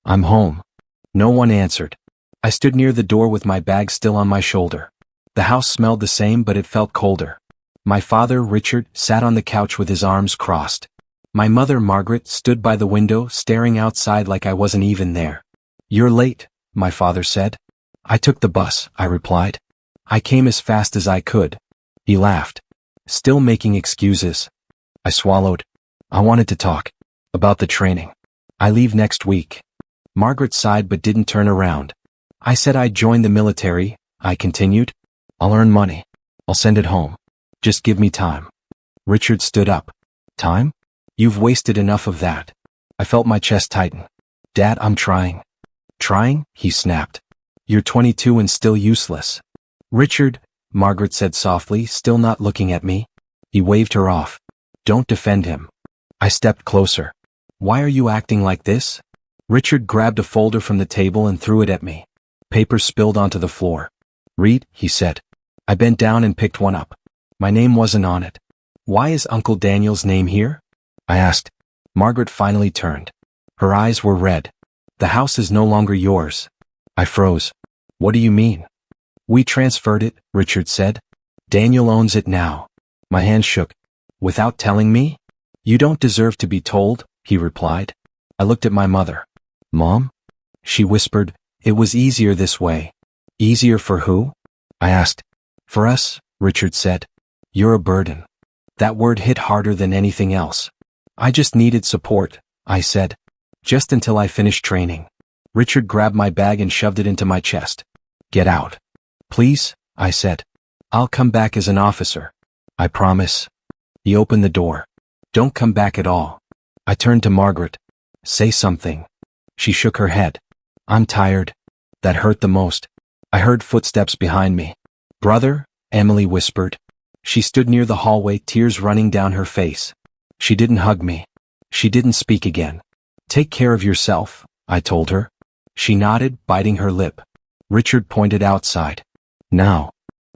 I'm home. No one answered. I stood near the door with my bag still on my shoulder. The house smelled the same, but it felt colder. My father, Richard, sat on the couch with his arms crossed. My mother, Margaret, stood by the window, staring outside like I wasn't even there. "You're late," my father said. "I took the bus," I replied. "I came as fast as I could." He laughed. "Still making excuses." I swallowed. "I wanted to talk. About the training. I leave next week." Margaret sighed but didn't turn around. "I said I'd join the military," I continued. "I'll earn money. I'll send it home. Just give me time." Richard stood up. "Time? You've wasted enough of that." I felt my chest tighten. "Dad, I'm trying." "Trying?" he snapped. "You're 22 and still useless." "Richard," Margaret said softly, still not looking at me. He waved her off. "Don't defend him." I stepped closer. "Why are you acting like this?" Richard grabbed a folder from the table and threw it at me. Paper spilled onto the floor. "Read," he said. I bent down and picked one up. My name wasn't on it. "Why is Uncle Daniel's name here?" I asked. Margaret finally turned. Her eyes were red. "The house is no longer yours." I froze. "What do you mean?" "We transferred it," Richard said. "Daniel owns it now." My hand shook. "Without telling me?" "You don't deserve to be told," he replied. I looked at my mother. "Mom?" She whispered, "It was easier this way." "Easier for who?" I asked. "For us," Richard said. "You're a burden." That word hit harder than anything else. "I just needed support," I said. "Just until I finished training." Richard grabbed my bag and shoved it into my chest. "Get out." "Please," I said. "I'll come back as an officer." "I promise." He opened the door. "Don't come back at all." I turned to Margaret. "Say something." She shook her head. "I'm tired." That hurt the most. I heard footsteps behind me. "Brother," Emily whispered. She stood near the hallway, tears running down her face. She didn't hug me. She didn't speak again. "Take care of yourself," I told her. She nodded, biting her lip. Richard pointed outside. "Now."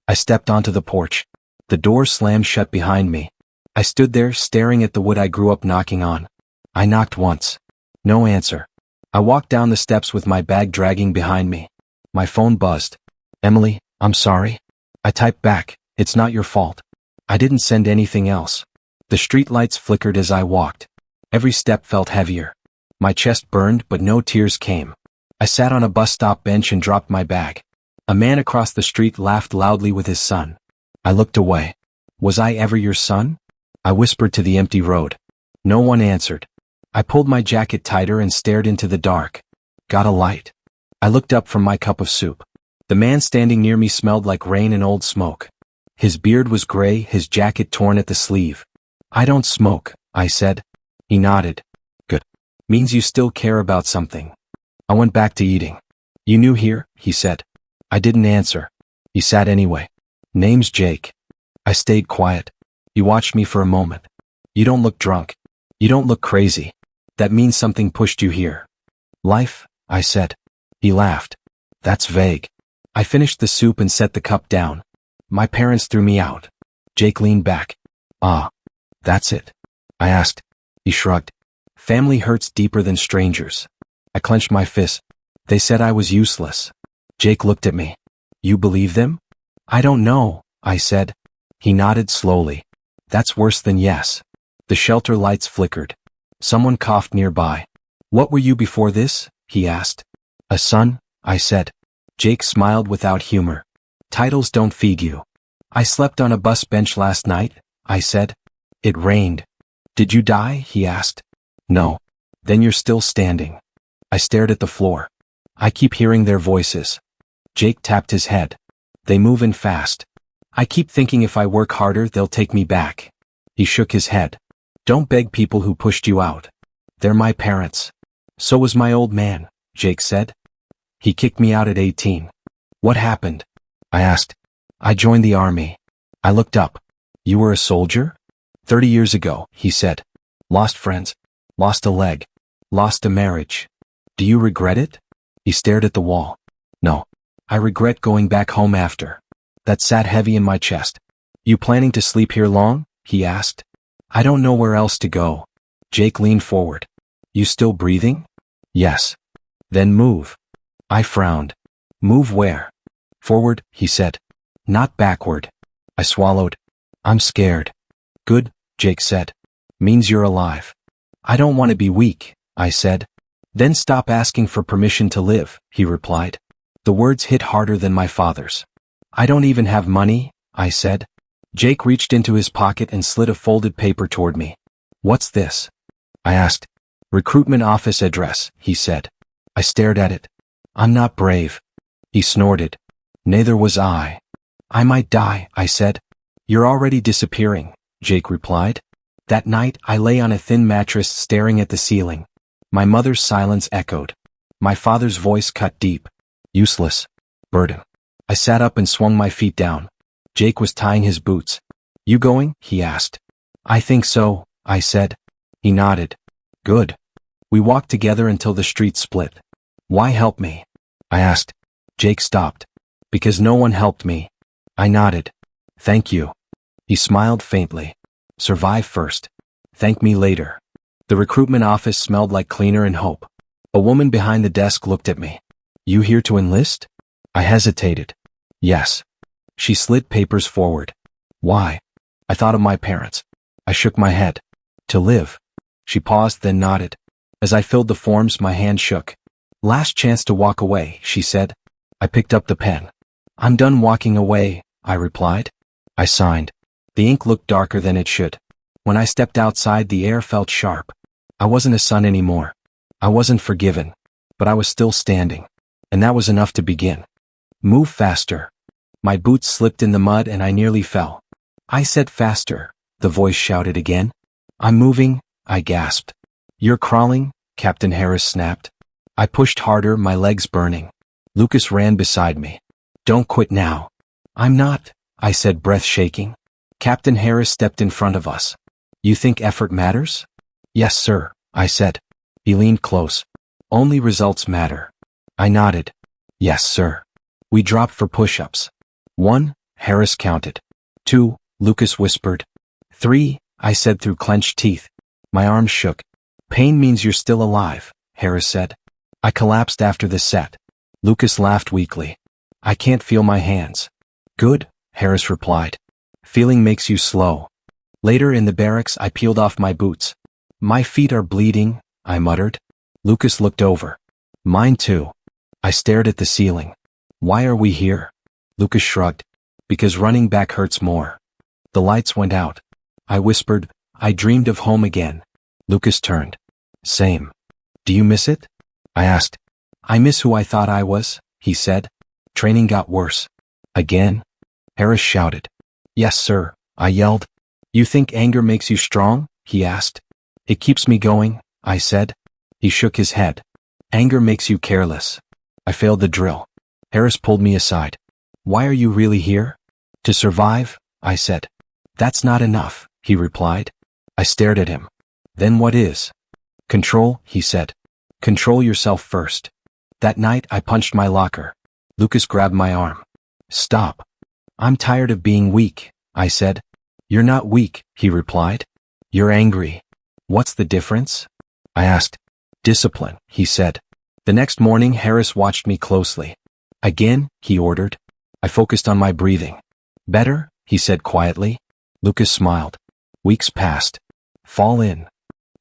I stepped onto the porch. The door slammed shut behind me. I stood there, staring at the wood I grew up knocking on. I knocked once. No answer. I walked down the steps with my bag dragging behind me. My phone buzzed. "Emily, I'm sorry." I typed back, "It's not your fault. I didn't send anything else." The streetlights flickered as I walked. Every step felt heavier. My chest burned, but no tears came. I sat on a bus stop bench and dropped my bag. A man across the street laughed loudly with his son. I looked away. "Was I ever your son?" I whispered to the empty road. No one answered. I pulled my jacket tighter and stared into the dark. "Got a light?" I looked up from my cup of soup. The man standing near me smelled like rain and old smoke. His beard was gray, his jacket torn at the sleeve. "I don't smoke," I said. He nodded. "Good. Means you still care about something." I went back to eating. "You new here?" he said. I didn't answer. He sat anyway. "Name's Jake." I stayed quiet. He watched me for a moment. "You don't look drunk. You don't look crazy. That means something pushed you here." "Life," I said. He laughed. "That's vague." I finished the soup and set the cup down. "My parents threw me out." Jake leaned back. "Ah, that's it?" I asked. He shrugged. "Family hurts deeper than strangers." I clenched my fist. "They said I was useless." Jake looked at me. "You believe them?" "I don't know," I said. He nodded slowly. "That's worse than yes." The shelter lights flickered. Someone coughed nearby. "What were you before this?" he asked. "A son," I said. Jake smiled without humor. "Titles don't feed you." "I slept on a bus bench last night," I said. "It rained." "Did you die?" he asked. "No." "Then you're still standing." I stared at the floor. I keep hearing their voices. Jake tapped his head. "They move in fast. I keep thinking if I work harder they'll take me back." He shook his head. "Don't beg people who pushed you out. They're my parents." "So was my old man," Jake said. "He kicked me out at 18. "What happened?" I asked. "I joined the army." I looked up. "You were a soldier?" 30 years ago, he said. "Lost friends. Lost a leg. Lost a marriage." "Do you regret it?" He stared at the wall. "No. I regret going back home after." That sat heavy in my chest. "You planning to sleep here long?" he asked. "I don't know where else to go." Jake leaned forward. "You still breathing?" "Yes." Then move. I frowned. Move where? Forward, he said. Not backward. I swallowed. I'm scared. Good, Jake said. Means you're alive. I don't want to be weak, I said. Then stop asking for permission to live, he replied. The words hit harder than my father's. I don't even have money, I said. Jake reached into his pocket and slid a folded paper toward me. What's this? I asked. Recruitment office address, he said. I stared at it. I'm not brave. He snorted. Neither was I. I might die, I said. You're already disappearing, Jake replied. That night, I lay on a thin mattress staring at the ceiling. My mother's silence echoed. My father's voice cut deep. Useless. Burden. I sat up and swung my feet down. Jake was tying his boots. You going? He asked. I think so, I said. He nodded. Good. We walked together until the street split. Why help me? I asked. Jake stopped. Because no one helped me. I nodded. Thank you. He smiled faintly. Survive first. Thank me later. The recruitment office smelled like cleaner and hope. A woman behind the desk looked at me. You here to enlist? I hesitated. Yes. She slid papers forward. Why? I thought of my parents. I shook my head. To live. She paused, then nodded. As I filled the forms, my hand shook. Last chance to walk away, she said. I picked up the pen. I'm done walking away, I replied. I signed. The ink looked darker than it should. When I stepped outside, the air felt sharp. I wasn't a son anymore. I wasn't forgiven. But I was still standing. And that was enough to begin. Move faster. My boots slipped in the mud and I nearly fell. I said faster, the voice shouted again. I'm moving, I gasped. You're crawling, Captain Harris snapped. I pushed harder, my legs burning. Lucas ran beside me. Don't quit now. I'm not, I said, breath shaking. Captain Harris stepped in front of us. You think effort matters? Yes, sir, I said. He leaned close. Only results matter. I nodded. Yes, sir. We dropped for push-ups. 1, Harris counted. 2, Lucas whispered. 3, I said through clenched teeth. My arms shook. Pain means you're still alive, Harris said. I collapsed after the set. Lucas laughed weakly. I can't feel my hands. Good, Harris replied. Feeling makes you slow. Later in the barracks, I peeled off my boots. My feet are bleeding, I muttered. Lucas looked over. Mine too. I stared at the ceiling. Why are we here? Lucas shrugged. Because running back hurts more. The lights went out. I whispered, I dreamed of home again. Lucas turned. Same. Do you miss it? I asked. I miss who I thought I was, he said. Training got worse. Again? Harris shouted. Yes, sir, I yelled. You think anger makes you strong? He asked. It keeps me going, I said. He shook his head. Anger makes you careless. I failed the drill. Harris pulled me aside. Why are you really here? To survive, I said. That's not enough, he replied. I stared at him. Then what is? Control, he said. Control yourself first. That night I punched my locker. Lucas grabbed my arm. Stop. I'm tired of being weak, I said. You're not weak, he replied. You're angry. What's the difference? I asked. Discipline, he said. The next morning Harris watched me closely. Again, he ordered. I focused on my breathing. Better, he said quietly. Lucas smiled. Weeks passed. Fall in.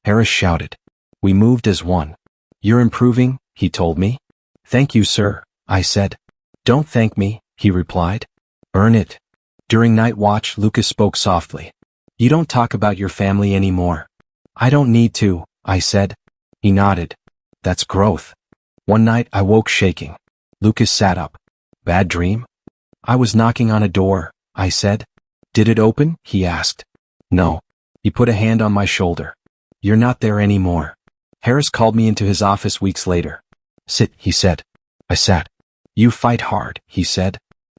Harris shouted. We moved as one. You're improving, he told me. Thank you, sir, I said. Don't thank me, he replied. Earn it. During night watch, Lucas spoke softly. You don't talk about your family anymore. I don't need to, I said. He nodded. That's growth. One night I woke shaking. Lucas sat up. Bad dream? I was knocking on a door, I said. Did it open? He asked. No. He put a hand on my shoulder. You're not there anymore. Harris called me into his office weeks later. Sit, he said. I sat. You fight hard, he said.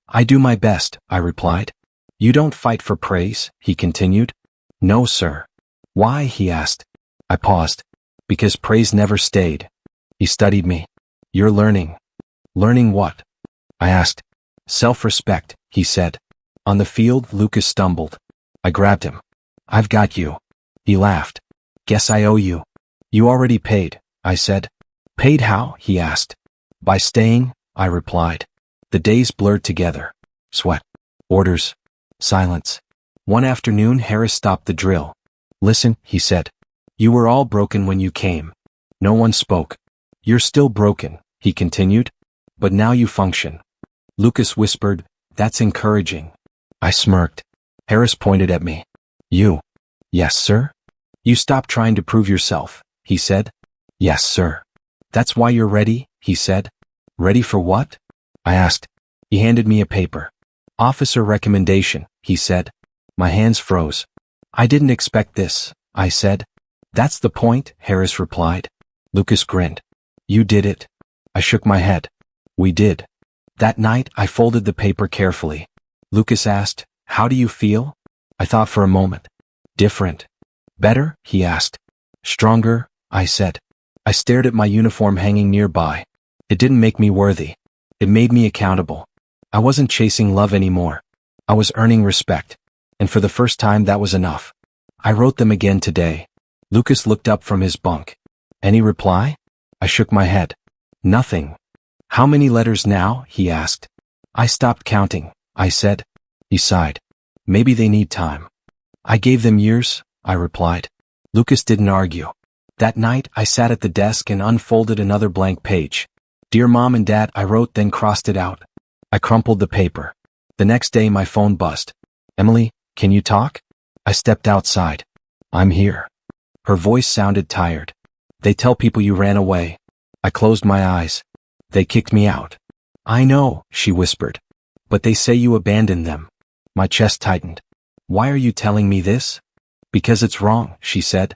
I do my best, I replied. You don't fight for praise, he continued. No, sir. Why? He asked. I paused. Because praise never stayed. He studied me. You're learning. Learning what? I asked. Self-respect, he said. On the field, Lucas stumbled. I grabbed him. I've got you. He laughed. Guess I owe you. You already paid, I said. Paid how? He asked. By staying, I replied. The days blurred together. Sweat. Orders. Silence. One afternoon Harris stopped the drill. Listen, he said. You were all broken when you came. No one spoke. You're still broken, he continued. But now you function. Lucas whispered, that's encouraging. I smirked. Harris pointed at me. You. Yes, sir? You stopped trying to prove yourself, he said. Yes, sir. That's why you're ready, he said. Ready for what? I asked. He handed me a paper. Officer recommendation, he said. My hands froze. I didn't expect this, I said. That's the point, Harris replied. Lucas grinned. You did it. I shook my head. We did. That night, I folded the paper carefully. Lucas asked, how do you feel? I thought for a moment. Different. Better? He asked. Stronger? I said. I stared at my uniform hanging nearby. It didn't make me worthy. It made me accountable. I wasn't chasing love anymore. I was earning respect. And for the first time that was enough. I wrote them again today. Lucas looked up from his bunk. Any reply? I shook my head. Nothing. How many letters now? He asked. I stopped counting, I said. He sighed. Maybe they need time. I gave them years, I replied. Lucas didn't argue. That night, I sat at the desk and unfolded another blank page. Dear Mom and Dad, I wrote, then crossed it out. I crumpled the paper. The next day, my phone buzzed. Emily, can you talk? I stepped outside. I'm here. Her voice sounded tired. They tell people you ran away. I closed my eyes. They kicked me out. I know, she whispered. But they say you abandoned them. My chest tightened. Why are you telling me this? Because it's wrong, she said.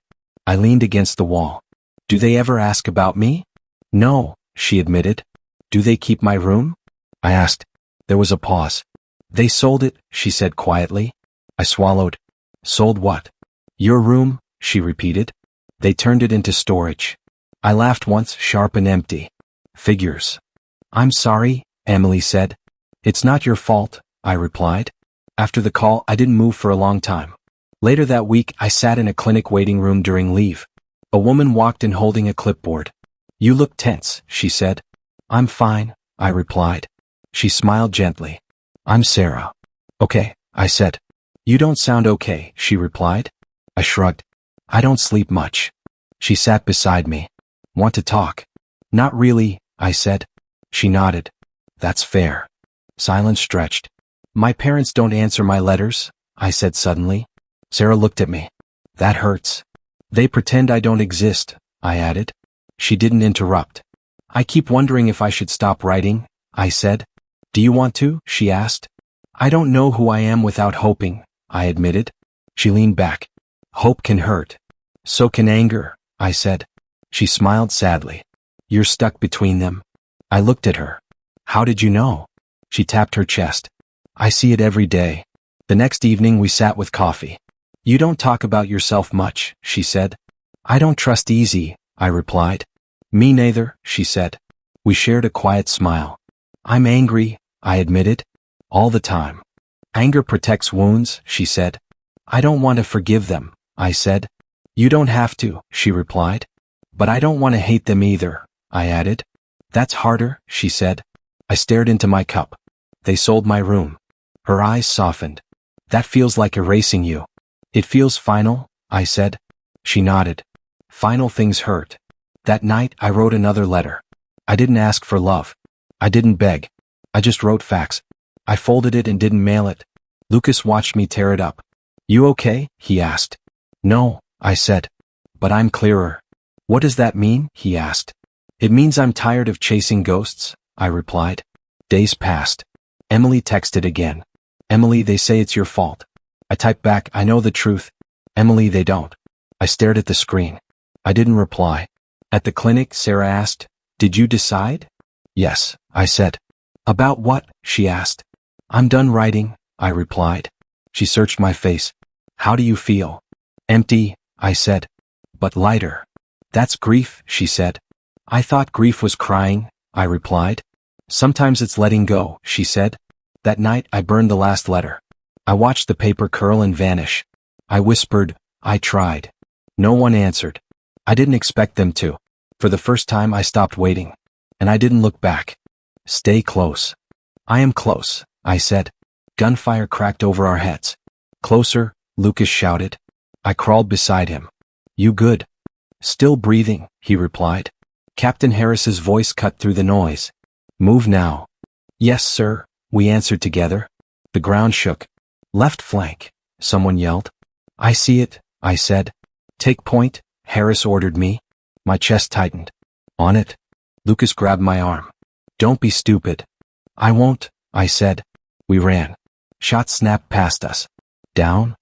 I leaned against the wall. Do they ever ask about me? No, she admitted. Do they keep my room? I asked. There was a pause. They sold it, she said quietly. I swallowed. Sold what? Your room, she repeated. They turned it into storage. I laughed once, sharp and empty. Figures. I'm sorry, Emily said. It's not your fault, I replied. After the call, I didn't move for a long time. Later that week, I sat in a clinic waiting room during leave. A woman walked in holding a clipboard. You look tense, she said. I'm fine, I replied. She smiled gently. I'm Sarah. Okay, I said. You don't sound okay, she replied. I shrugged. I don't sleep much. She sat beside me. Want to talk? Not really, I said. She nodded. That's fair. Silence stretched. My parents don't answer my letters, I said suddenly. Sarah looked at me. That hurts. They pretend I don't exist, I added. She didn't interrupt. I keep wondering if I should stop writing, I said. Do you want to? She asked. I don't know who I am without hoping, I admitted. She leaned back. Hope can hurt. So can anger, I said. She smiled sadly. You're stuck between them. I looked at her. How did you know? She tapped her chest. I see it every day. The next evening we sat with coffee. You don't talk about yourself much, she said. I don't trust easy, I replied. Me neither, she said. We shared a quiet smile. I'm angry, I admitted. All the time. Anger protects wounds, she said. I don't want to forgive them, I said. You don't have to, she replied. But I don't want to hate them either, I added. That's harder, she said. I stared into my cup. They sold my room. Her eyes softened. That feels like erasing you. It feels final, I said. She nodded. Final things hurt. That night, I wrote another letter. I didn't ask for love. I didn't beg. I just wrote facts. I folded it and didn't mail it. Lucas watched me tear it up. You okay? He asked. No, I said. But I'm clearer. What does that mean? He asked. It means I'm tired of chasing ghosts, I replied. Days passed. Emily texted again. Emily, they say it's your fault. I typed back, I know the truth. Emily, they don't. I stared at the screen. I didn't reply. At the clinic, Sarah asked, Did you decide? Yes, I said. About what? She asked. I'm done writing, I replied. She searched my face. How do you feel? Empty, I said. But lighter. That's grief, she said. I thought grief was crying, I replied. Sometimes it's letting go, she said. That night, I burned the last letter. I watched the paper curl and vanish. I whispered, I tried. No one answered. I didn't expect them to. For the first time I stopped waiting. And I didn't look back. Stay close. I am close, I said. Gunfire cracked over our heads. Closer, Lucas shouted. I crawled beside him. You good? Still breathing, he replied. Captain Harris's voice cut through the noise. Move now. Yes, sir, we answered together. The ground shook. Left flank, someone yelled. I see it, I said. Take point, Harris ordered me. My chest tightened. On it. Lucas grabbed my arm. Don't be stupid. I won't, I said. We ran. Shots snapped past us. Down?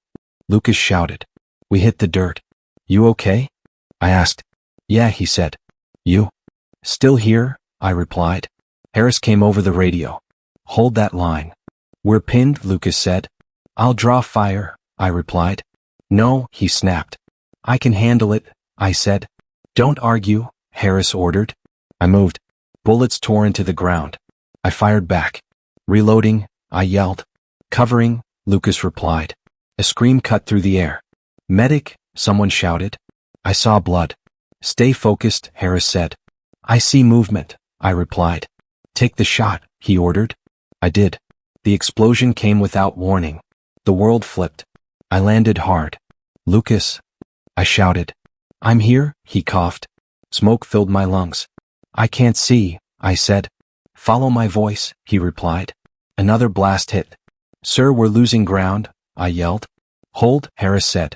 Lucas shouted. We hit the dirt. You okay? I asked. Yeah, he said. You? Still here? I replied. Harris came over the radio. Hold that line. We're pinned, Lucas said. I'll draw fire, I replied. No, he snapped. I can handle it, I said. Don't argue, Harris ordered. I moved. Bullets tore into the ground. I fired back. Reloading, I yelled. Covering, Lucas replied. A scream cut through the air. Medic, someone shouted. I saw blood. Stay focused, Harris said. I see movement, I replied. Take the shot, he ordered. I did. The explosion came without warning. The world flipped. I landed hard. Lucas, I shouted. I'm here, he coughed. Smoke filled my lungs. I can't see, I said. Follow my voice, he replied. Another blast hit. Sir, we're losing ground, I yelled. Hold, Harris said.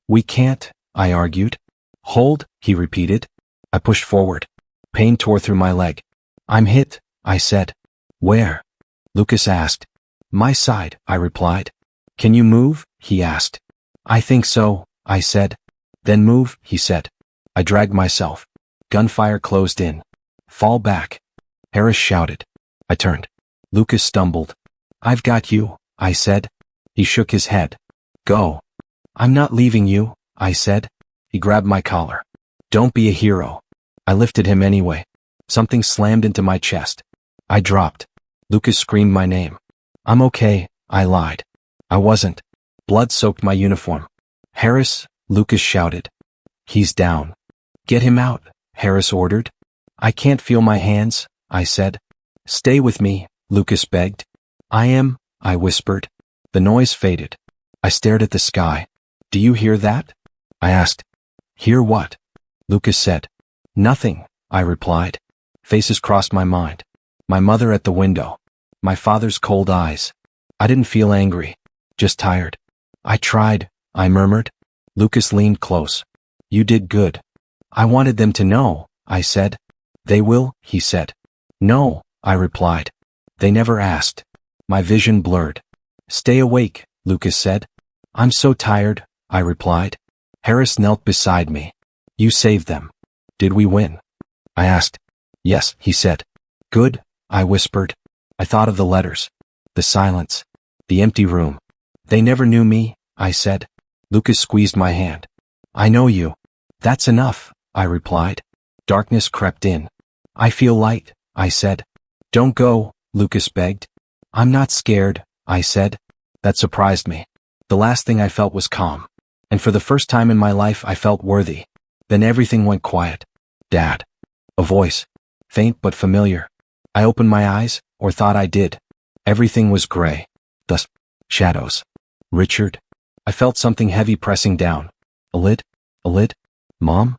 We can't, I argued. Hold, he repeated. I pushed forward. Pain tore through my leg. I'm hit, I said. Where? Lucas asked. My side, I replied. Can you move? He asked. I think so, I said. Then move, he said. I dragged myself. Gunfire closed in. Fall back. Harris shouted. I turned. Lucas stumbled. I've got you, I said. He shook his head. Go. I'm not leaving you, I said. He grabbed my collar. Don't be a hero. I lifted him anyway. Something slammed into my chest. I dropped. Lucas screamed my name. I'm okay, I lied. I wasn't. Blood soaked my uniform. Harris, Lucas shouted. He's down. Get him out, Harris ordered. I can't feel my hands, I said. Stay with me, Lucas begged. I am, I whispered. The noise faded. I stared at the sky. Do you hear that? I asked. Hear what? Lucas said. Nothing, I replied. Faces crossed my mind. My mother at the window. My father's cold eyes. I didn't feel angry, just tired. I tried, I murmured. Lucas leaned close. You did good. I wanted them to know, I said. They will, he said. No, I replied. They never asked. My vision blurred. Stay awake, Lucas said. I'm so tired, I replied. Harris knelt beside me. You saved them. Did we win? I asked. Yes, he said. Good, I whispered. I thought of the letters. The silence. The empty room. They never knew me, I said. Lucas squeezed my hand. I know you. That's enough, I replied. Darkness crept in. I feel light, I said. Don't go, Lucas begged. I'm not scared, I said. That surprised me. The last thing I felt was calm. And for the first time in my life I felt worthy. Then everything went quiet. Dad. A voice. Faint but familiar. I opened my eyes, or thought I did. Everything was gray. Dust. Shadows. Richard. I felt something heavy pressing down. A lid? A lid? Mom?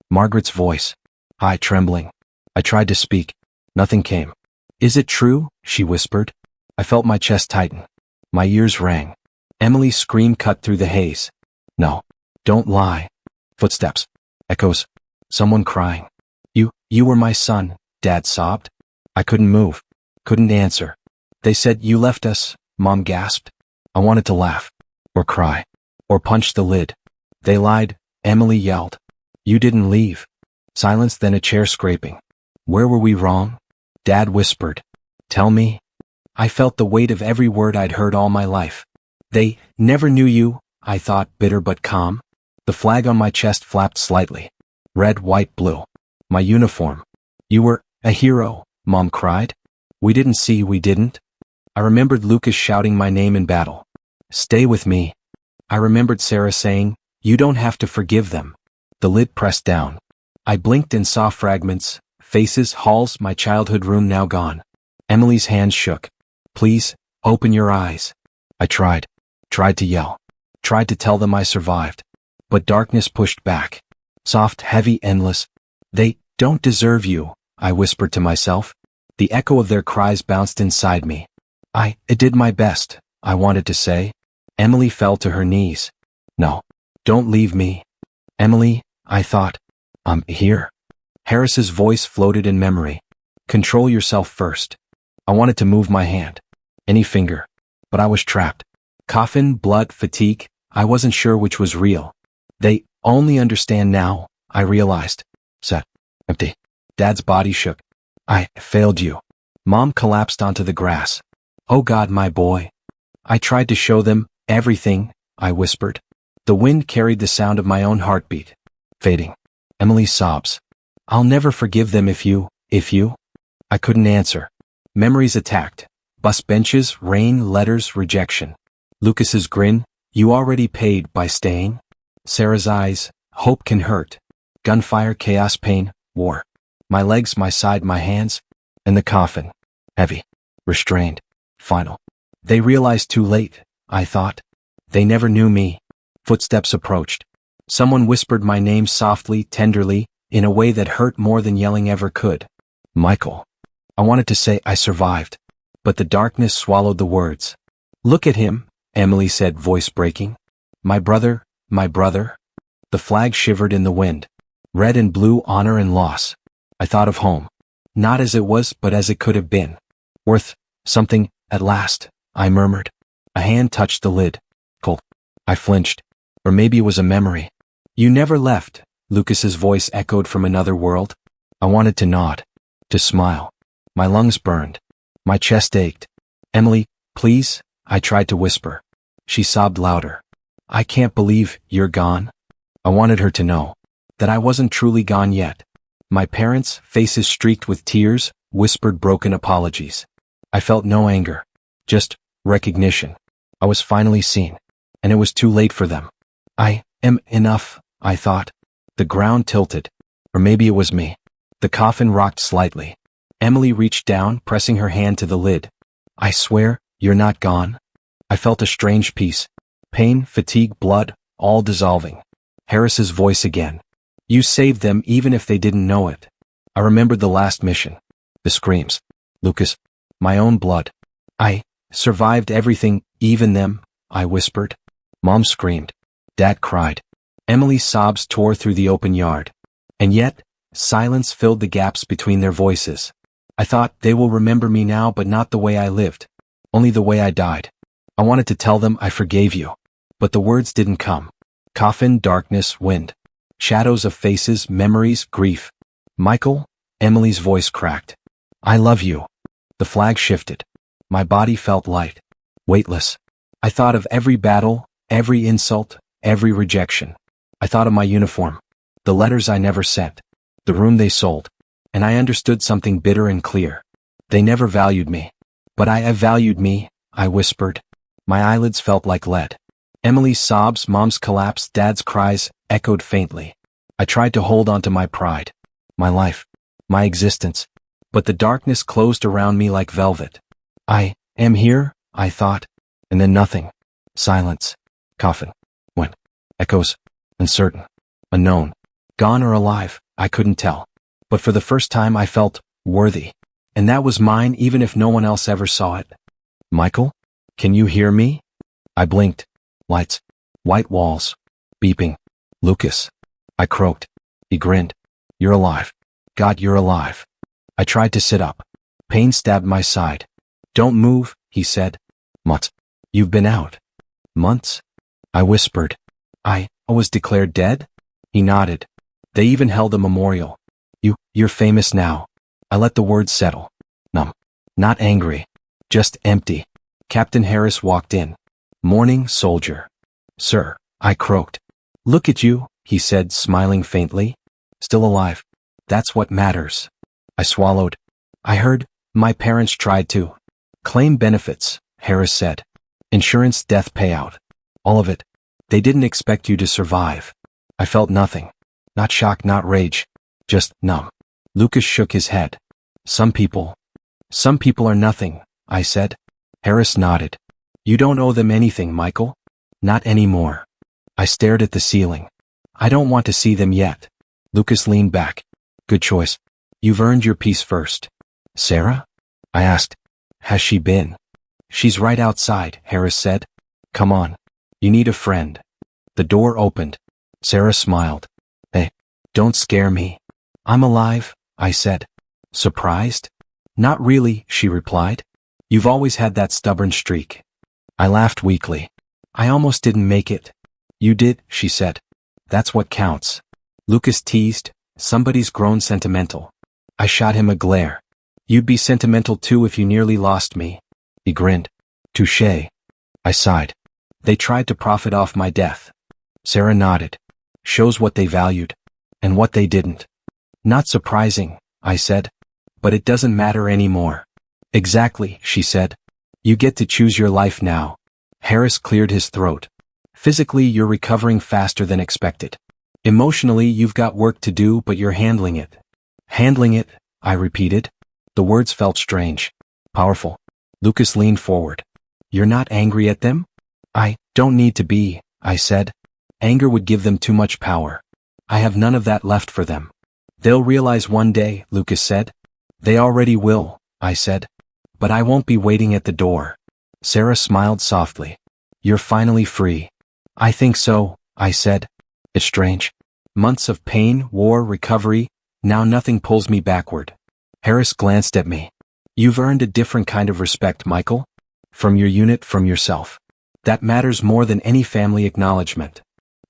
Margaret's voice. High, trembling. I tried to speak. Nothing came. Is it true? She whispered. I felt my chest tighten. My ears rang. Emily's scream cut through the haze. No. Don't lie. Footsteps. Echoes. Someone crying. You were my son, Dad sobbed. I couldn't move. Couldn't answer. They said you left us, Mom gasped. I wanted to laugh. Or cry. Or punch the lid. They lied, Emily yelled. You didn't leave. Silence, then a chair scraping. Where were we wrong? Dad whispered. Tell me. I felt the weight of every word I'd heard all my life. They never knew you, I thought, bitter but calm. The flag on my chest flapped slightly. Red, white, blue. My uniform. You were a hero, Mom cried. We didn't see, we didn't. I remembered Lucas shouting my name in battle. Stay with me. I remembered Sarah saying, you don't have to forgive them. The lid pressed down. I blinked and saw fragments, faces, halls, my childhood room now gone. Emily's hands shook. Please, open your eyes. I tried to yell, tried to tell them I survived. But darkness pushed back. Soft, heavy, endless. They don't deserve you, I whispered to myself. The echo of their cries bounced inside me. I did my best, I wanted to say. Emily fell to her knees. No, don't leave me. Emily, I thought. I'm here. Harris's voice floated in memory. Control yourself first. I wanted to move my hand. Any finger. But I was trapped. Coffin, blood, fatigue, I wasn't sure which was real. They only understand now, I realized. Set. Empty. Dad's body shook. I failed you. Mom collapsed onto the grass. Oh God, my boy. I tried to show them everything, I whispered. The wind carried the sound of my own heartbeat. Fading. Emily's sobs. I'll never forgive them if you. I couldn't answer. Memories attacked. Bus benches, rain, letters, rejection. Lucas's grin. You already paid by staying. Sarah's eyes. Hope can hurt. Gunfire, chaos, pain, war. My legs, my side, my hands. And the coffin. Heavy. Restrained. Final. They realized too late, I thought. They never knew me. Footsteps approached. Someone whispered my name softly, tenderly, in a way that hurt more than yelling ever could. Michael. I wanted to say I survived. But the darkness swallowed the words. Look at him, Emily said, voice breaking. My brother, my brother. The flag shivered in the wind. Red and blue, honor and loss. I thought of home. Not as it was, but as it could have been. Worth something, at last, I murmured. A hand touched the lid. Cold. I flinched. Or maybe it was a memory. You never left, Lucas's voice echoed from another world. I wanted to nod. To smile. My lungs burned. My chest ached. Emily, please, I tried to whisper. She sobbed louder. I can't believe you're gone. I wanted her to know that I wasn't truly gone yet. My parents, faces streaked with tears, whispered broken apologies. I felt no anger. Just recognition. I was finally seen. And it was too late for them. I am enough, I thought. The ground tilted. Or maybe it was me. The coffin rocked slightly. Emily reached down, pressing her hand to the lid. I swear, you're not gone. I felt a strange peace. Pain, fatigue, blood, all dissolving. Harris's voice again. You saved them even if they didn't know it. I remembered the last mission. The screams. Lucas. My own blood. I survived everything, even them, I whispered. Mom screamed. Dad cried. Emily's sobs tore through the open yard. And yet, silence filled the gaps between their voices. I thought, they will remember me now, but not the way I lived. Only the way I died. I wanted to tell them I forgave you. But the words didn't come. Coffin, darkness, wind. Shadows of faces, memories, grief. Michael, Emily's voice cracked. I love you. The flag shifted. My body felt light. Weightless. I thought of every battle, every insult, every rejection. I thought of my uniform. The letters I never sent. The room they sold. And I understood something bitter and clear. They never valued me. But I valued me, I whispered. My eyelids felt like lead. Emily's sobs, Mom's collapse, Dad's cries, echoed faintly. I tried to hold on to my pride. My life. My existence. But the darkness closed around me like velvet. I am here, I thought. And then nothing. Silence. Coffin. When? Echoes. Uncertain. Unknown. Gone or alive, I couldn't tell. But for the first time I felt worthy. And that was mine even if no one else ever saw it. Michael? Can you hear me? I blinked. Lights. White walls. Beeping. Lucas. I croaked. He grinned. You're alive. God, you're alive. I tried to sit up. Pain stabbed my side. Don't move, he said. Months. You've been out. Months? I whispered. I was declared dead? He nodded. They even held a memorial. You're famous now. I let the words settle. Numb. Not angry. Just empty. Captain Harris walked in. Morning, soldier. Sir, I croaked. Look at you, he said, smiling faintly. Still alive. That's what matters. I swallowed. I heard my parents tried to claim benefits, Harris said. Insurance, death payout. All of it. They didn't expect you to survive. I felt nothing. Not shock, not rage. Just numb. Lucas shook his head. Some people are nothing, I said. Harris nodded. You don't owe them anything, Michael. Not anymore. I stared at the ceiling. I don't want to see them yet. Lucas leaned back. Good choice. You've earned your peace first. Sarah? I asked. Has she been? She's right outside, Harris said. Come on. You need a friend. The door opened. Sarah smiled. Hey, don't scare me. I'm alive, I said. Surprised? Not really, she replied. You've always had that stubborn streak. I laughed weakly. I almost didn't make it. You did, she said. That's what counts. Lucas teased. Somebody's grown sentimental. I shot him a glare. You'd be sentimental too if you nearly lost me. He grinned. Touché. I sighed. They tried to profit off my death. Sarah nodded. Shows what they valued. And what they didn't. Not surprising, I said. But it doesn't matter anymore. Exactly, she said. You get to choose your life now. Harris cleared his throat. Physically, you're recovering faster than expected. Emotionally, you've got work to do, but you're handling it. Handling it, I repeated. The words felt strange. Powerful. Lucas leaned forward. You're not angry at them? I don't need to be, I said. Anger would give them too much power. I have none of that left for them. They'll realize one day, Lucas said. They already will, I said. But I won't be waiting at the door. Sarah smiled softly. You're finally free. I think so, I said. It's strange. Months of pain, war, recovery, now nothing pulls me backward. Harris glanced at me. You've earned a different kind of respect, Michael. From your unit, from yourself. That matters more than any family acknowledgement.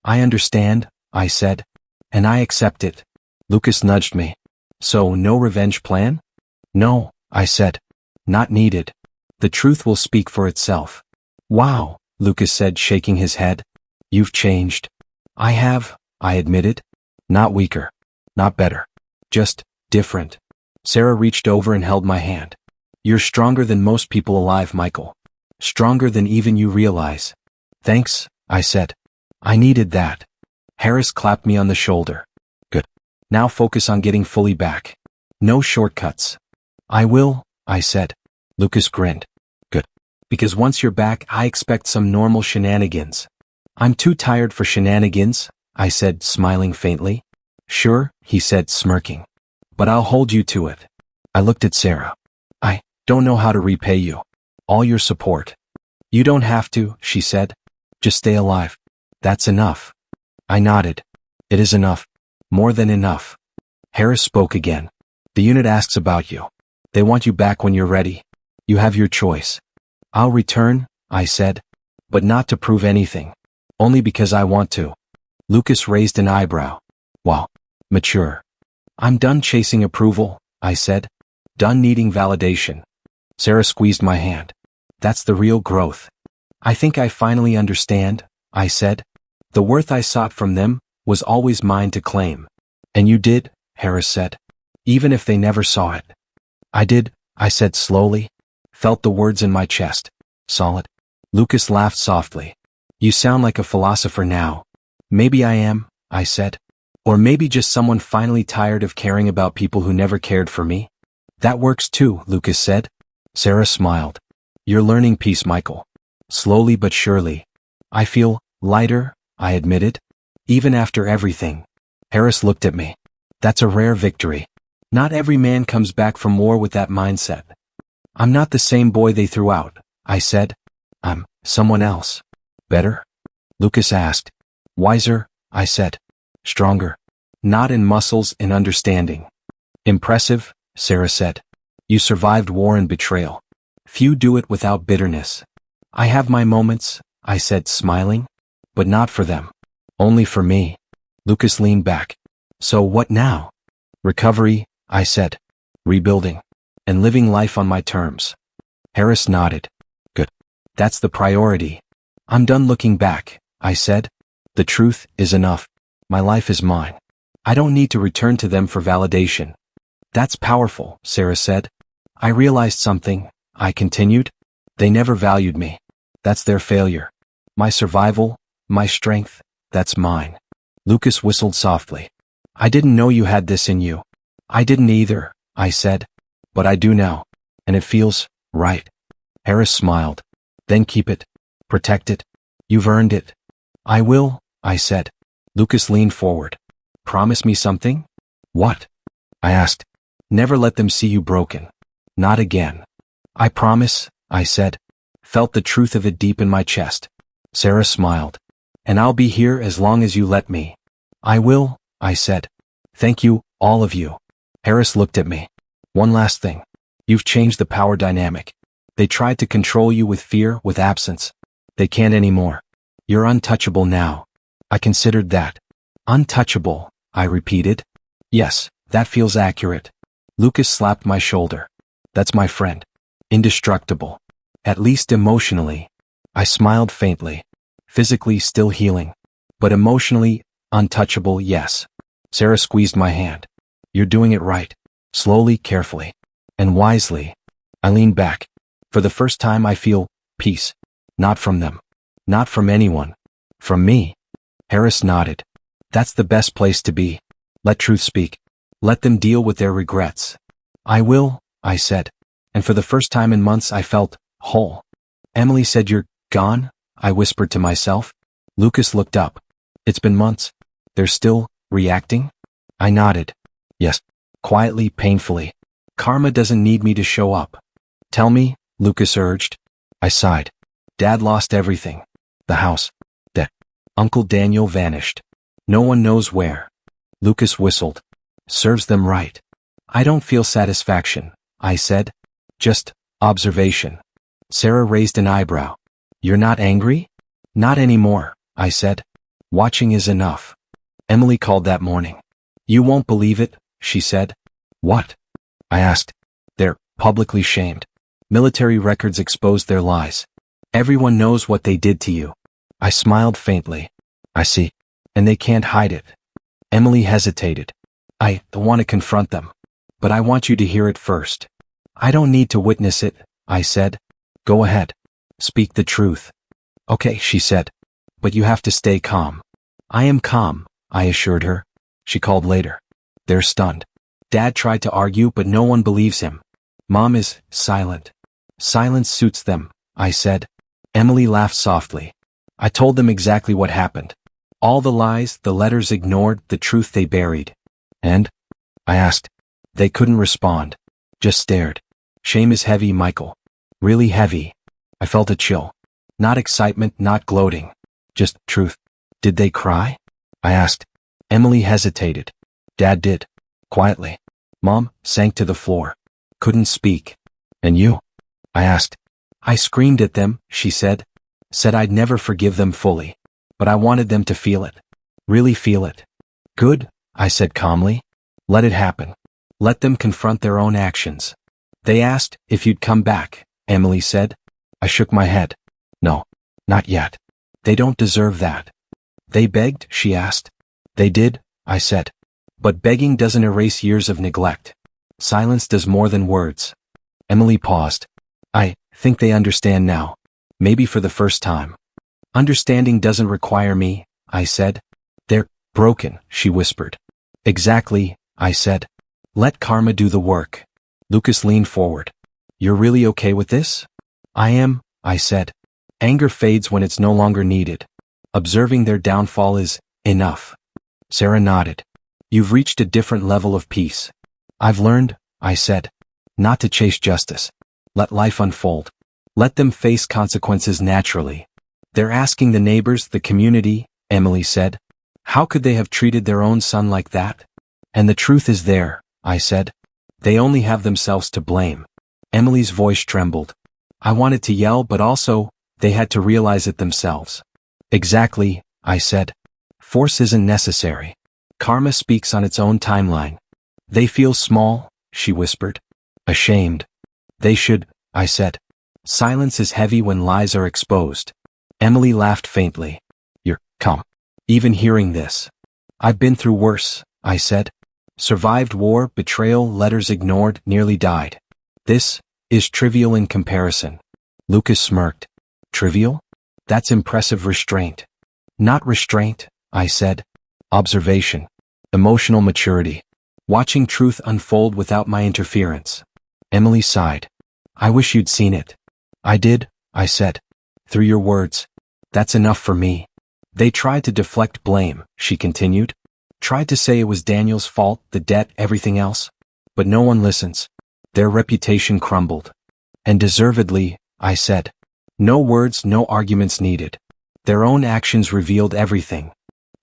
I understand, I said. And I accept it. Lucas nudged me. So, no revenge plan? No, I said. Not needed. The truth will speak for itself. Wow, Lucas said, shaking his head. You've changed. I have, I admitted. Not weaker. Not better. Just different. Sarah reached over and held my hand. You're stronger than most people alive, Michael. Stronger than even you realize. Thanks, I said. I needed that. Harris clapped me on the shoulder. Good. Now focus on getting fully back. No shortcuts. I will, I said. Lucas grinned. Good. Because once you're back, I expect some normal shenanigans. I'm too tired for shenanigans, I said, smiling faintly. Sure, he said, smirking. But I'll hold you to it. I looked at Sarah. I don't know how to repay you. All your support. You don't have to, she said. Just stay alive. That's enough. I nodded. It is enough. More than enough. Harris spoke again. The unit asks about you. They want you back when you're ready. You have your choice. I'll return, I said. But not to prove anything. Only because I want to. Lucas raised an eyebrow. Wow. Mature. I'm done chasing approval, I said. Done needing validation. Sarah squeezed my hand. That's the real growth. I think I finally understand, I said. The worth I sought from them was always mine to claim. And you did, Harris said. Even if they never saw it. I did, I said slowly. Felt the words in my chest. Solid. Lucas laughed softly. You sound like a philosopher now. Maybe I am, I said. Or maybe just someone finally tired of caring about people who never cared for me. That works too, Lucas said. Sarah smiled. You're learning peace, Michael. Slowly but surely. I feel lighter, I admitted. Even after everything. Harris looked at me. That's a rare victory. Not every man comes back from war with that mindset. I'm not the same boy they threw out, I said. I'm someone else. Better? Lucas asked. Wiser, I said. Stronger. Not in muscles, in understanding. Impressive, Sarah said. You survived war and betrayal. Few do it without bitterness. I have my moments, I said, smiling. But not for them. Only for me. Lucas leaned back. So what now? Recovery, I said. Rebuilding. And living life on my terms. Harris nodded. Good. That's the priority. I'm done looking back, I said. The truth is enough. My life is mine. I don't need to return to them for validation. That's powerful, Sarah said. I realized something, I continued. They never valued me. That's their failure. My survival, my strength, that's mine. Lucas whistled softly. I didn't know you had this in you. I didn't either, I said. But I do now. And it feels right. Harris smiled. Then keep it. Protect it. You've earned it. I will, I said. Lucas leaned forward. Promise me something? What? I asked. Never let them see you broken. Not again. I promise, I said. Felt the truth of it deep in my chest. Sarah smiled. And I'll be here as long as you let me. I will, I said. Thank you, all of you. Harris looked at me. One last thing. You've changed the power dynamic. They tried to control you with fear, with absence. They can't anymore. You're untouchable now. I considered that. Untouchable, I repeated. Yes, that feels accurate. Lucas slapped my shoulder. That's my friend. Indestructible. At least emotionally. I smiled faintly. Physically still healing. But emotionally, untouchable, yes. Sarah squeezed my hand. You're doing it right. Slowly, carefully. And wisely. I leaned back. For the first time I feel peace. Not from them. Not from anyone. From me. Harris nodded. That's the best place to be. Let truth speak. Let them deal with their regrets. I will, I said. And for the first time in months I felt whole. Emily said you're gone, I whispered to myself. Lucas looked up. It's been months. They're still reacting? I nodded. Yes. Quietly, painfully. Karma doesn't need me to show up. Tell me, Lucas urged. I sighed. Dad lost everything. The house. Uncle Daniel vanished. No one knows where. Lucas whistled. Serves them right. I don't feel satisfaction, I said. Just observation. Sarah raised an eyebrow. You're not angry? Not anymore, I said. Watching is enough. Emily called that morning. You won't believe it, she said. What? I asked. They're publicly shamed. Military records exposed their lies. Everyone knows what they did to you. I smiled faintly. I see. And they can't hide it. Emily hesitated. I want to confront them. But I want you to hear it first. I don't need to witness it, I said. Go ahead. Speak the truth. Okay, she said. But you have to stay calm. I am calm, I assured her. She called later. They're stunned. Dad tried to argue but no one believes him. Mom is silent. Silence suits them, I said. Emily laughed softly. I told them exactly what happened. All the lies, the letters ignored, the truth they buried. And? I asked. They couldn't respond. Just stared. Shame is heavy, Michael. Really heavy. I felt a chill. Not excitement, not gloating. Just truth. Did they cry? I asked. Emily hesitated. Dad did. Quietly. Mom sank to the floor. Couldn't speak. And you? I asked. I screamed at them, she said. Said I'd never forgive them fully. But I wanted them to feel it. Really feel it. Good, I said calmly. Let it happen. Let them confront their own actions. They asked if you'd come back, Emily said. I shook my head. No, not yet. They don't deserve that. They begged, she asked. They did, I said. But begging doesn't erase years of neglect. Silence does more than words. Emily paused. I think they understand now. Maybe for the first time. Understanding doesn't require me, I said. They're broken, she whispered. Exactly, I said. Let karma do the work. Lucas leaned forward. You're really okay with this? I am, I said. Anger fades when it's no longer needed. Observing their downfall is enough. Sarah nodded. You've reached a different level of peace. I've learned, I said, not to chase justice. Let life unfold. Let them face consequences naturally. They're asking the neighbors, the community, Emily said. How could they have treated their own son like that? And the truth is there, I said. They only have themselves to blame. Emily's voice trembled. I wanted to yell, but also, they had to realize it themselves. Exactly, I said. Force isn't necessary. Karma speaks on its own timeline. They feel small, she whispered. Ashamed. They should, I said. Silence is heavy when lies are exposed. Emily laughed faintly. You're calm. Even hearing this. I've been through worse, I said. Survived war, betrayal, letters ignored, nearly died. This is trivial in comparison. Lucas smirked. Trivial? That's impressive restraint. Not restraint, I said. Observation. Emotional maturity. Watching truth unfold without my interference. Emily sighed. I wish you'd seen it. I did, I said. Through your words. That's enough for me. They tried to deflect blame, she continued. Tried to say it was Daniel's fault, the debt, everything else. But no one listens. Their reputation crumbled. And deservedly, I said. No words, no arguments needed. Their own actions revealed everything.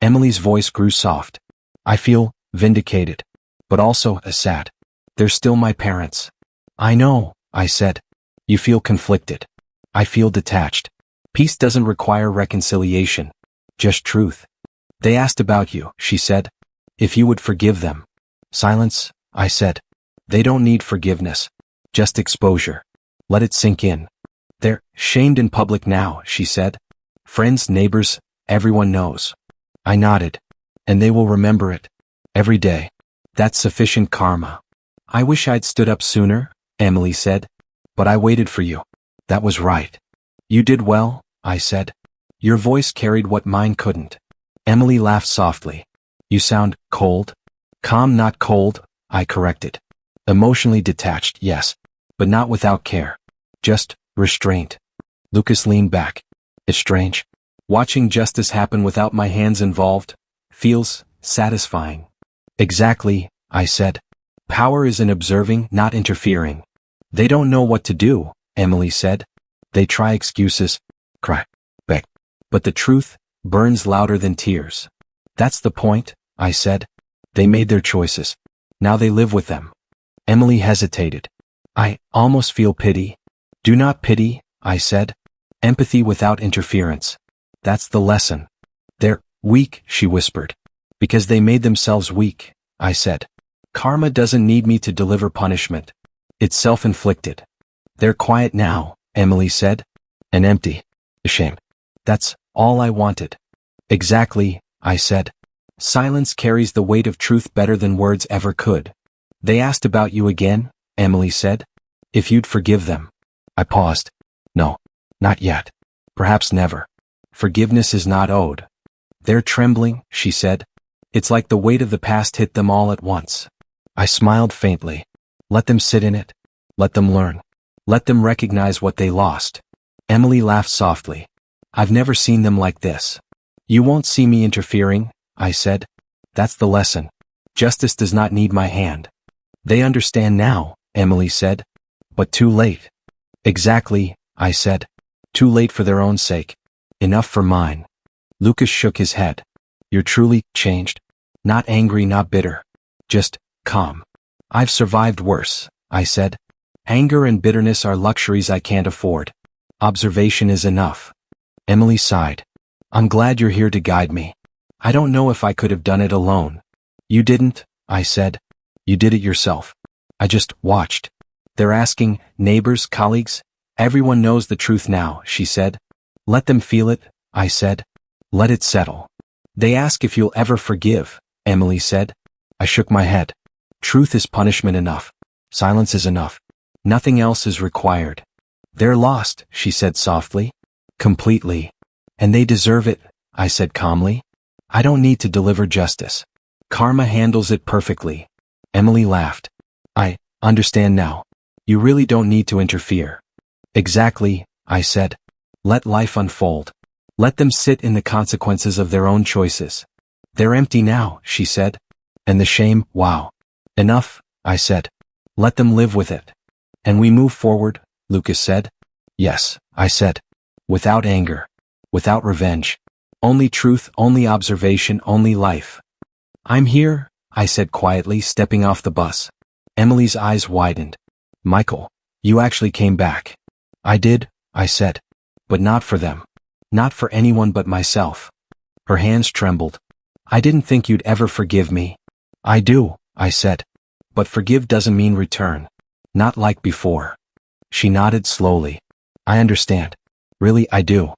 Emily's voice grew soft. I feel vindicated. But also sad. They're still my parents. I know, I said. You feel conflicted. I feel detached. Peace doesn't require reconciliation. Just truth. They asked about you, she said. If you would forgive them. Silence, I said. They don't need forgiveness. Just exposure. Let it sink in. They're shamed in public now, she said. Friends, neighbors, everyone knows. I nodded. And they will remember it. Every day. That's sufficient karma. I wish I'd stood up sooner, Emily said. But I waited for you. That was right. You did well, I said. Your voice carried what mine couldn't. Emily laughed softly. You sound cold. Calm, not cold, I corrected. Emotionally detached, yes. But not without care. Just restraint. Lucas leaned back. It's strange. Watching justice happen without my hands involved feels satisfying. Exactly, I said. Power is in observing, not interfering. They don't know what to do, Emily said. They try excuses, cry, beg. But the truth burns louder than tears. That's the point, I said. They made their choices. Now they live with them. Emily hesitated. I almost feel pity. Do not pity, I said. Empathy without interference. That's the lesson. They're weak, she whispered. Because they made themselves weak, I said. Karma doesn't need me to deliver punishment. It's self-inflicted. They're quiet now, Emily said. And empty. Ashamed. That's all I wanted. Exactly, I said. Silence carries the weight of truth better than words ever could. They asked about you again, Emily said. If you'd forgive them. I paused. No, not yet. Perhaps never. Forgiveness is not owed. They're trembling, she said. It's like the weight of the past hit them all at once. I smiled faintly. Let them sit in it. Let them learn. Let them recognize what they lost. Emily laughed softly. I've never seen them like this. You won't see me interfering, I said. That's the lesson. Justice does not need my hand. They understand now, Emily said. But too late. Exactly, I said. Too late for their own sake. Enough for mine. Lucas shook his head. You're truly changed. Not angry, not bitter. Just calm. I've survived worse, I said. Anger and bitterness are luxuries I can't afford. Observation is enough. Emily sighed. I'm glad you're here to guide me. I don't know if I could have done it alone. You didn't, I said. You did it yourself. I just watched. They're asking, neighbors, colleagues. Everyone knows the truth now, she said. Let them feel it, I said. Let it settle. They ask if you'll ever forgive, Emily said. I shook my head. Truth is punishment enough. Silence is enough. Nothing else is required. They're lost, she said softly. Completely. And they deserve it, I said calmly. I don't need to deliver justice. Karma handles it perfectly. Emily laughed. I understand now. You really don't need to interfere. Exactly, I said. Let life unfold. Let them sit in the consequences of their own choices. They're empty now, she said. And the shame, wow. Enough, I said. Let them live with it. And we move forward, Lucas said. Yes, I said. Without anger. Without revenge. Only truth, only observation, only life. I'm here, I said quietly, stepping off the bus. Emily's eyes widened. Michael, you actually came back. I did, I said. But not for them. Not for anyone but myself. Her hands trembled. I didn't think you'd ever forgive me. I do, I said. But forgive doesn't mean return. Not like before. She nodded slowly. I understand. Really, I do.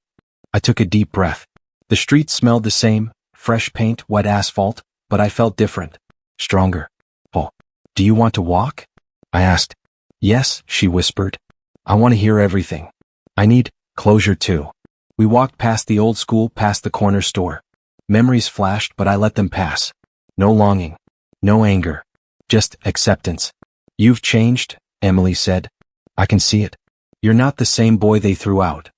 I took a deep breath. The street smelled the same, fresh paint, wet asphalt, but I felt different. Stronger. Oh, do you want to walk? I asked. Yes, she whispered. I want to hear everything. I need closure too. We walked past the old school, past the corner store. Memories flashed, but I let them pass. No longing. No anger. Just acceptance. You've changed, Emily said. I can see it. You're not the same boy they threw out.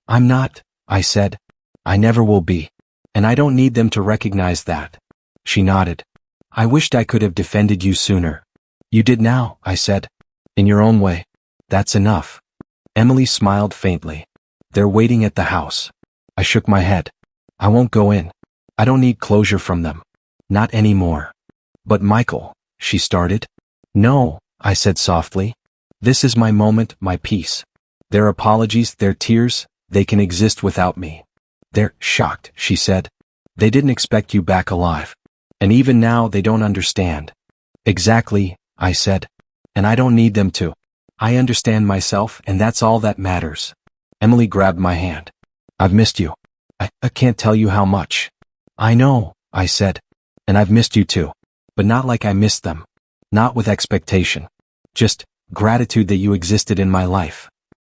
I'm not, I said. I never will be. And I don't need them to recognize that. She nodded. I wished I could have defended you sooner. You did now, I said. In your own way. That's enough. Emily smiled faintly. They're waiting at the house. I shook my head. I won't go in. I don't need closure from them. Not anymore. But Michael, she started. No, I said softly. This is my moment, my peace. Their apologies, their tears, they can exist without me. They're shocked, she said. They didn't expect you back alive. And even now they don't understand. Exactly, I said. And I don't need them to. I understand myself, and that's all that matters. Emily grabbed my hand. I've missed you. I can't tell you how much. I know, I said. And I've missed you too. But not like I missed them. Not with expectation. Just gratitude that you existed in my life.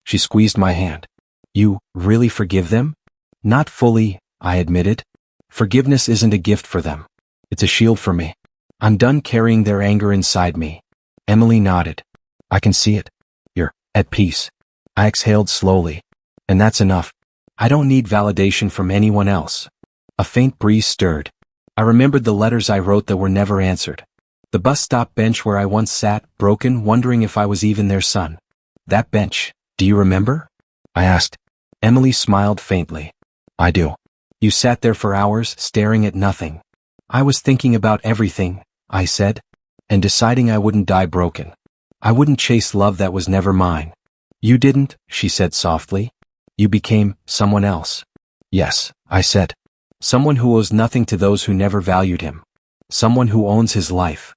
She squeezed my hand. You really forgive them? Not fully, I admitted. Forgiveness isn't a gift for them. It's a shield for me. I'm done carrying their anger inside me. Emily nodded. I can see it. You're at peace. I exhaled slowly. And that's enough. I don't need validation from anyone else. A faint breeze stirred. I remembered the letters I wrote that were never answered. The bus stop bench where I once sat, broken, wondering if I was even their son. That bench, do you remember? I asked. Emily smiled faintly. I do. You sat there for hours, staring at nothing. I was thinking about everything, I said, and deciding I wouldn't die broken. I wouldn't chase love that was never mine. You didn't, she said softly. You became someone else. Yes, I said. Someone who owes nothing to those who never valued him. Someone who owns his life.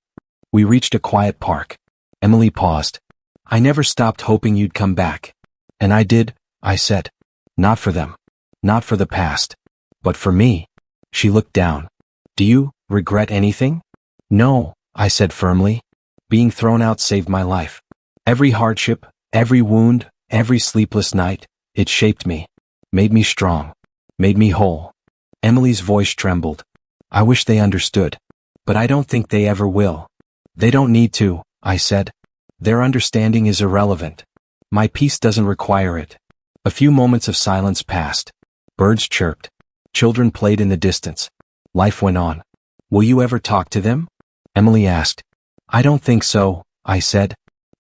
We reached a quiet park. Emily paused. I never stopped hoping you'd come back. And I did, I said. Not for them. Not for the past. But for me. She looked down. Do you regret anything? No, I said firmly. Being thrown out saved my life. Every hardship, every wound, every sleepless night, it shaped me. Made me strong. Made me whole. Emily's voice trembled. I wish they understood. But I don't think they ever will. They don't need to, I said. Their understanding is irrelevant. My peace doesn't require it. A few moments of silence passed. Birds chirped. Children played in the distance. Life went on. Will you ever talk to them? Emily asked. I don't think so, I said.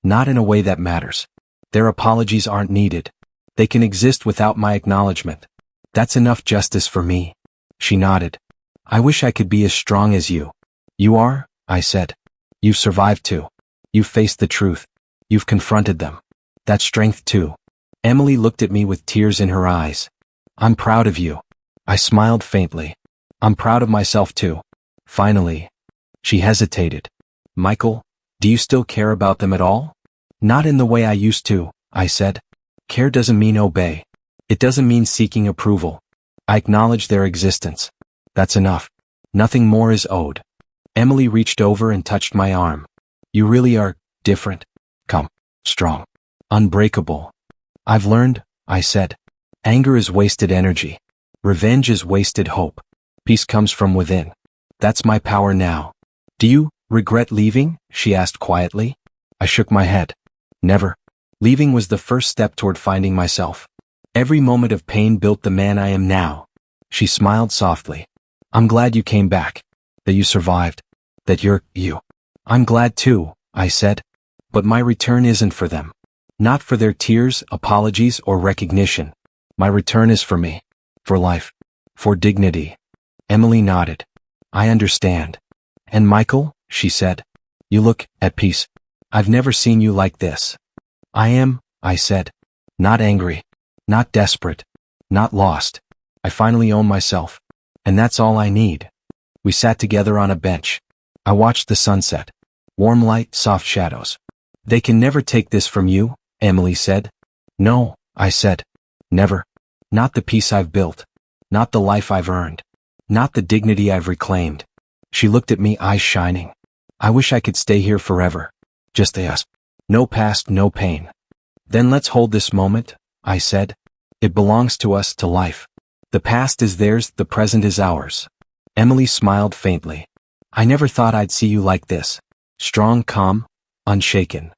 Not in a way that matters. Their apologies aren't needed. They can exist without my acknowledgement. That's enough justice for me. She nodded. I wish I could be as strong as you. You are, I said. You've survived too. You've faced the truth. You've confronted them. That's strength too. Emily looked at me with tears in her eyes. I'm proud of you. I smiled faintly. I'm proud of myself too. Finally. She hesitated. Michael, do you still care about them at all? Not in the way I used to, I said. Care doesn't mean obey. It doesn't mean seeking approval. I acknowledge their existence. That's enough. Nothing more is owed. Emily reached over and touched my arm. You really are different. Come, strong. Unbreakable. I've learned, I said. Anger is wasted energy. Revenge is wasted hope. Peace comes from within. That's my power now. Do you regret leaving? She asked quietly. I shook my head. Never. Leaving was the first step toward finding myself. Every moment of pain built the man I am now. She smiled softly. I'm glad you came back. That you survived. That you're you. I'm glad too, I said. But my return isn't for them. Not for their tears, apologies, or recognition. My return is for me. For life. For dignity. Emily nodded. I understand. And Michael, she said. You look at peace. I've never seen you like this. I am, I said. Not angry. Not desperate. Not lost. I finally own myself. And that's all I need. We sat together on a bench. I watched the sunset. Warm light, soft shadows. They can never take this from you, Emily said. No, I said. Never. Not the peace I've built. Not the life I've earned. Not the dignity I've reclaimed. She looked at me, eyes shining. I wish I could stay here forever. Just us. No past, no pain. Then let's hold this moment, I said. It belongs to us, to life. The past is theirs, the present is ours. Emily smiled faintly. I never thought I'd see you like this. Strong, calm, unshaken.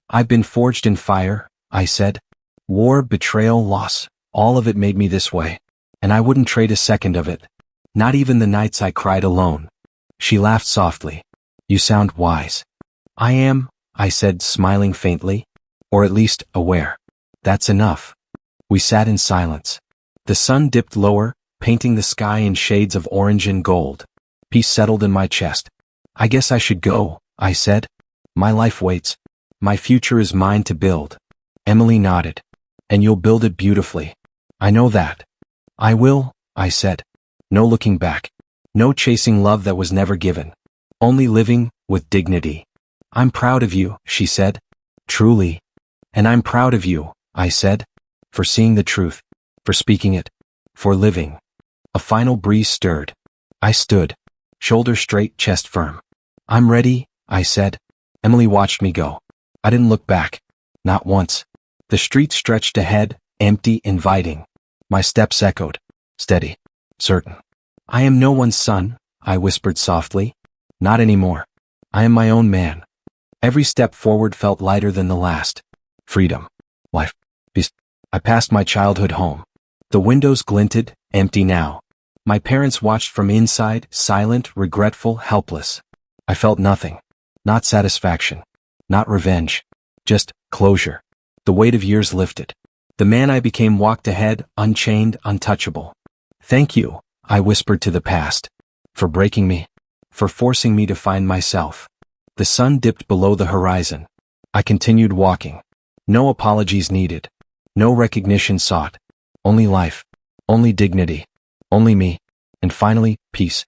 I've been forged in fire, I said. War, betrayal, loss, all of it made me this way. And I wouldn't trade a second of it. Not even the nights I cried alone. She laughed softly. You sound wise. I am, I said, smiling faintly. Or at least, aware. That's enough. We sat in silence. The sun dipped lower, painting the sky in shades of orange and gold. Peace settled in my chest. I guess I should go, I said. My life waits. My future is mine to build. Emily nodded. And you'll build it beautifully. I know that. I will, I said. No looking back. No chasing love that was never given. Only living, with dignity. I'm proud of you, she said. Truly. And I'm proud of you, I said. For seeing the truth. For speaking it. For living. A final breeze stirred. I stood. Shoulder straight, chest firm. I'm ready, I said. Emily watched me go. I didn't look back. Not once. The street stretched ahead, empty, inviting. My steps echoed. Steady. Certain. I am no one's son, I whispered softly. Not anymore. I am my own man. Every step forward felt lighter than the last. Freedom. Life. Peace. I passed my childhood home. The windows glinted, empty now. My parents watched from inside, silent, regretful, helpless. I felt nothing. Not satisfaction. Not revenge. Just closure. The weight of years lifted. The man I became walked ahead, unchained, untouchable. Thank you, I whispered to the past. For breaking me. For forcing me to find myself. The sun dipped below the horizon. I continued walking. No apologies needed. No recognition sought. Only life. Only dignity. Only me. And finally, peace.